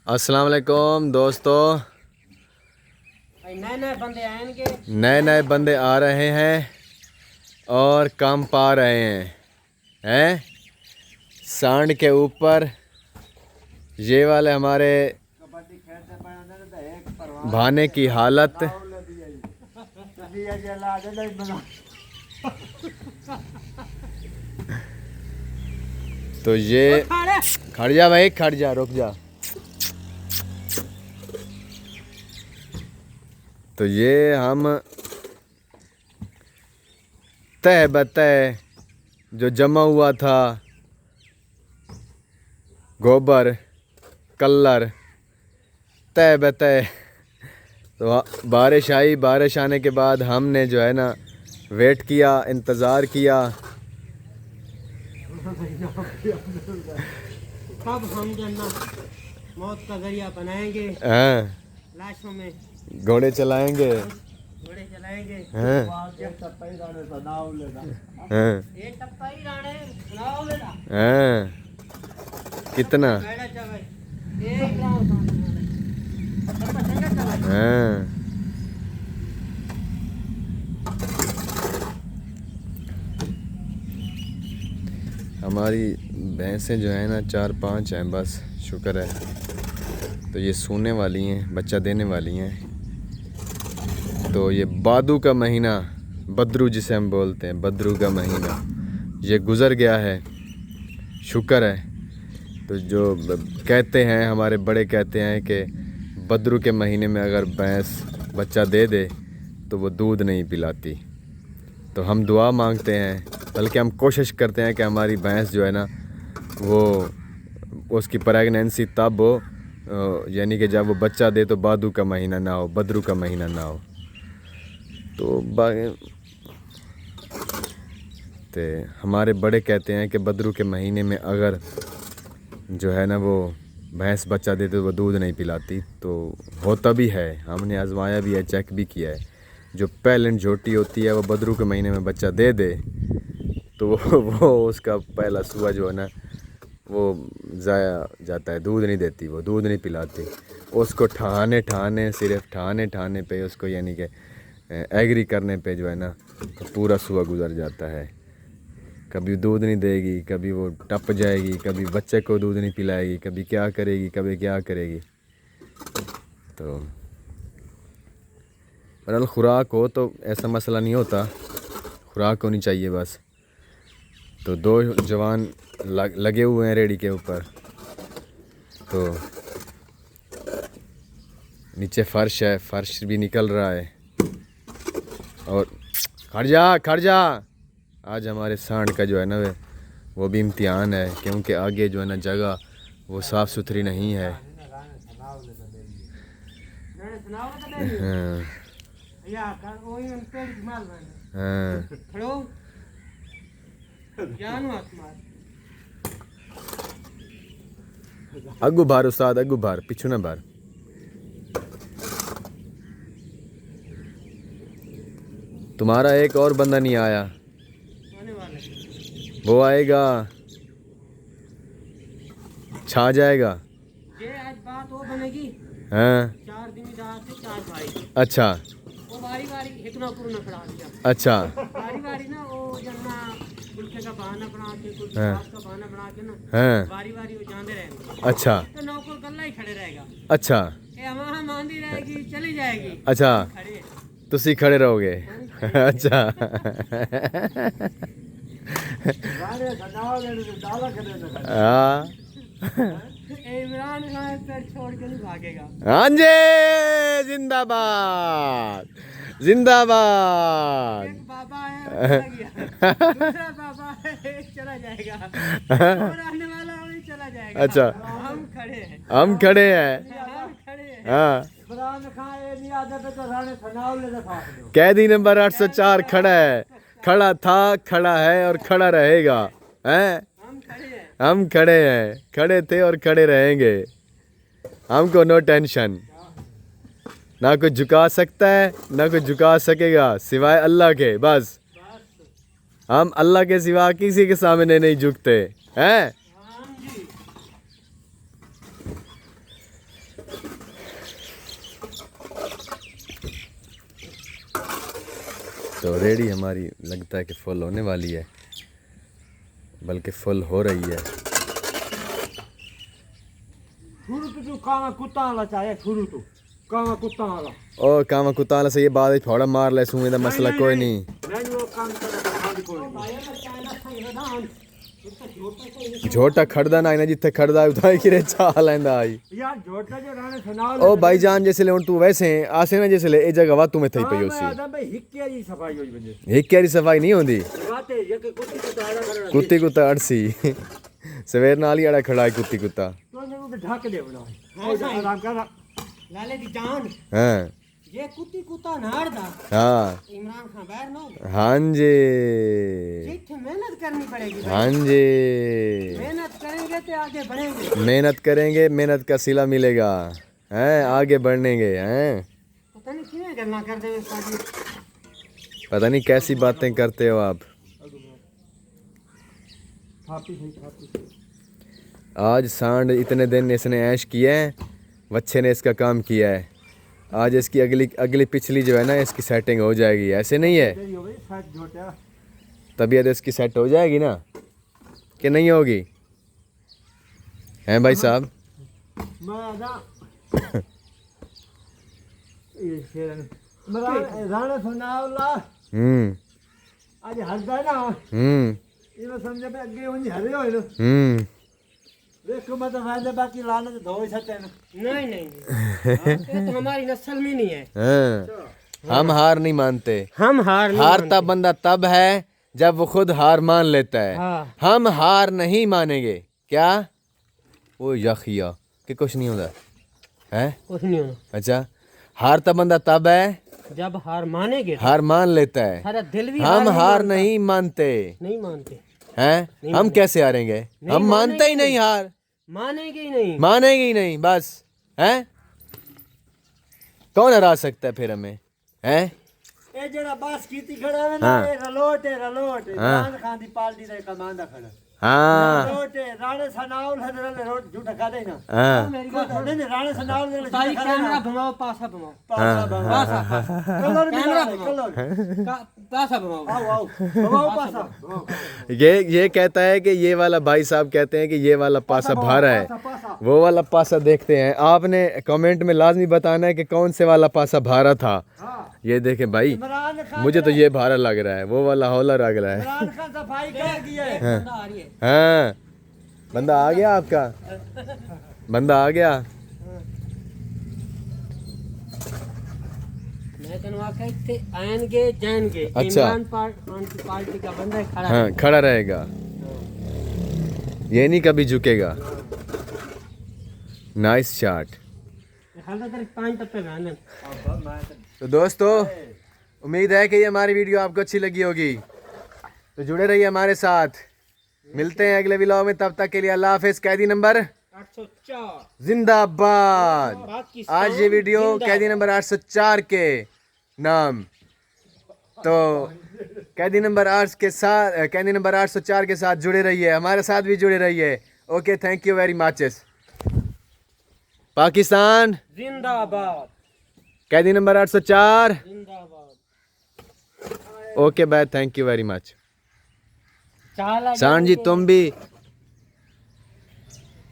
अस्सलाम वालेकुम दोस्तों। नए नए बंदे आ रहे हैं और काम पा रहे हैं सांड के ऊपर। ये वाले हमारे भाने की हालत। तो ये खड़ जा भाई, खड़ जा, रुक जा। तो ये हम तय बतय जो जमा हुआ था गोबर कलर तय बतय, तो बारिश आई। बारिश आने के बाद हमने जो है ना वेट किया, इंतज़ार किया। कब हम मौत का जरिया बनाएंगे, लाशों में घोड़े चलाएंगे, घोड़े चलाएंगे। कितना हमारी भैंसें जो है ना 4-5 हैं बस, शुक्र है। तो ये सोने वाली हैं, बच्चा देने वाली हैं। तो ये बादू का महीना, बद्रू जिसे हम बोलते हैं, बद्रू का महीना ये गुज़र गया है, शुक्र है। तो जो कहते हैं, हमारे बड़े कहते हैं कि बद्रू के महीने में अगर भैंस बच्चा दे दे तो वो दूध नहीं पिलाती। तो हम दुआ मांगते हैं, बल्कि हम कोशिश करते हैं कि हमारी भैंस जो है ना वो उसकी प्रेगनेंसी तब हो, यानी कि जब वो बच्चा दे तो बादू का महीना ना हो, बद्रू का महीना ना हो। तो हमारे बड़े कहते हैं कि बद्रू के महीने में अगर जो है ना वो भैंस बच्चा देते तो वो दूध नहीं पिलाती। तो होता भी है, हमने आजमाया भी है, चेक भी किया है। जो पहलेंट झोटी होती है वो बद्रू के महीने में बच्चा दे दे तो वो उसका पहला सुआ जो है ना वो ज़ाया जाता है, दूध नहीं देती, वो दूध नहीं पिलाती। उसको ठहाने सिर्फ ठहाने पे उसको, यानी कि एग्री करने पे जो है ना तो पूरा सुबह गुजर जाता है। कभी दूध नहीं देगी, कभी वो टप जाएगी, कभी बच्चे को दूध नहीं पिलाएगी, कभी क्या करेगी। तो बहरहाल खुराक हो तो ऐसा मसला नहीं होता, खुराक होनी चाहिए बस। तो 2 जवान लगे हुए हैं रेडी के ऊपर। तो नीचे फर्श है, फर्श भी निकल रहा है। और खड़ जा। आज हमारे सांड का जो है ना वो भी इम्तिहान है, क्योंकि आगे जो है ना जगह वो साफ़ सुथरी नहीं है। अगू भार उस्ताद, अगू भार, पिछू ना भार। तुम्हारा एक और बंदा नहीं आया, वो आएगा, छा जाएगा। ये आज बात वो बनेगी। 4 दिन से 4 भाई। अच्छा, वो बारी इतना पूर्ण खड़ा दिया। अच्छा, बारी ना वो जन्ना गुलके का बहाना बना के, कुछ बात का बहाना बना के ना बारी वो जाते रहेंगे। अच्छा, तो नौकर गल्ला ही खड़े रहेगा। अच्छा, ये हमारा मांदी रहेगी, चली जाएगी। अच्छा, खड़े तुसी खड़े रहोगे। अच्छा। हाँ, इमरान खान पर छोड़ के नहीं भागेगा। हाँ जी, जिंदाबाद जिंदाबाद। एक बाबा है चला गया, दूसरा बाबा है चला जाएगा, और आने वाला वही चला जाएगा। अच्छा, हम खड़े हैं, हम खड़े हैं। हाँ, कैदी नंबर 804 खड़ा है, खड़ा था, खड़ा है और खड़ा रहेगा। हैं? हम खड़े हैं, खड़े थे और खड़े रहेंगे। हमको नो टेंशन, ना कुछ झुका सकता है ना कुछ झुका सकेगा सिवाय अल्लाह के। बस हम अल्लाह के सिवा किसी के सामने नहीं झुकते हैं। तो रेडी हमारी लगता है कि फुल होने वाली है, बल्कि फुल हो रही है। ओ कामा कुत्ता से ये बात थोड़ा मार ले सूए दा मसला कोई नहीं। झोटा खड़दा ना ना जिथे खड़दा उठाई किरे चा लेंदा आई यार झोटा जो राणे सुनाओ ओ भाईजान जैसे हुन तू वैसे आसे ना जैसे ए जगह वा तू में थई पई होसी भाई हिक्के दी सफाई होई बंदे हिक्के दी सफाई नहीं होंदी बात है कि कुत्ती कुत्ता अड़सी सवेर नाल ही अड़ा खड़ा है कुत्ती कुत्ता तो ने ढक दे बना आराम कर लाले दी जान हां ये कुत्ती कुत्ता नाड़दा हां इमरान खान बाहर ना हां जी जिथे मेहनत करनी पड़ेगी हां जी मेहनत करेंगे तो आगे बढ़ेंगे मेहनत करेंगे मेहनत का सिला मिलेगा हैं आगे बढ़ेंगे हैं पता नहीं क्यों गल्ला करते हैं साजी पता नहीं कैसी बातें करते हो आप। आज सांड इतने दिन इसने ऐश किया है, बच्चे ने इसका काम किया है, आज इसकी अगली पिछली जो है ना इसकी सेटिंग हो जाएगी। ऐसे नहीं है तबीयत इसकी सेट हो जाएगी ना कि नहीं होगी हैं भाई साहब। आज हरदा ना ये समझ पे अगे उन हरे होए देखो मतलब फायदे बाकी लाने तो धोई सकते हैं नहीं ये तो हमारी नस्ल में नहीं है। हम हार नहीं मानते, हम हारता बंदा तब है जब वो खुद हार मान लेता है। हाँ। हम हार नहीं मानेंगे क्या वो यखिया कि कुछ नहीं होता है कुछ नहीं होना। अच्छा हारता बंदा तब है जब हार मानेंगे हार मान लेता है। सारा दिल भी हम हार नहीं मानते नहीं मानते हैं हम कैसे हारेंगे हम मानते ही नहीं हार मानेंगे ही नहीं बस हैं कौन हरा सकता है फिर हमें हैं ए जरा बास कीती खड़ा है ना ये रलोट जान खान दी पार्टी दा कमांडा खड़ा हां रलोट राणे सनाउल हदरल रोट झूठा खा देना हां मेरी बात नहीं राणे सनाउल ने ताई कैमरा घुमाओ पासा घुमाओ कलर कैमरा कलर पासा घुमाओ आओ घुमाओ पासा। ये कहता है कि ये वाला भाई साहब कहते हैं कि ये वाला पासा भारा है, वो वाला पासा देखते हैं। आपने कमेंट में लाजमी बताना है कि कौन से वाला पासा भारा था। ये देखें भाई मुझे तो ये भारा लग रहा है, वो वाला हौला लग रहा है। सफाई कर दिया है हाँ बंदा आ गया आपका बंदा आ गया। मैं कहूँ आके थे आएंगे जाएंगे। अच्छा पार्टी का बंदा खड़ा हाँ खड़ा रहेगा ये नहीं कभी झुकेगा। Nice shot. तो दोस्तों उम्मीद है कि ये हमारी वीडियो आपको अच्छी लगी होगी, तो जुड़े रहिए हमारे साथ। मिलते हैं अगले व्लॉग में, तब तक के लिए अल्लाह हाफिज। कैदी नंबर 804 जिंदाबाद। आज ये वीडियो कैदी नंबर 804 के नाम, तो कैदी नंबर 8 के साथ कैदी नंबर 804 के साथ जुड़े रहिए, हमारे साथ भी जुड़े रहिए। Okay thank you very much. Pakistan जिंदाबाद। कैदी नंबर 804 जिंदाबाद। Okay bye thank you very much. चाला सांड जी तुम भी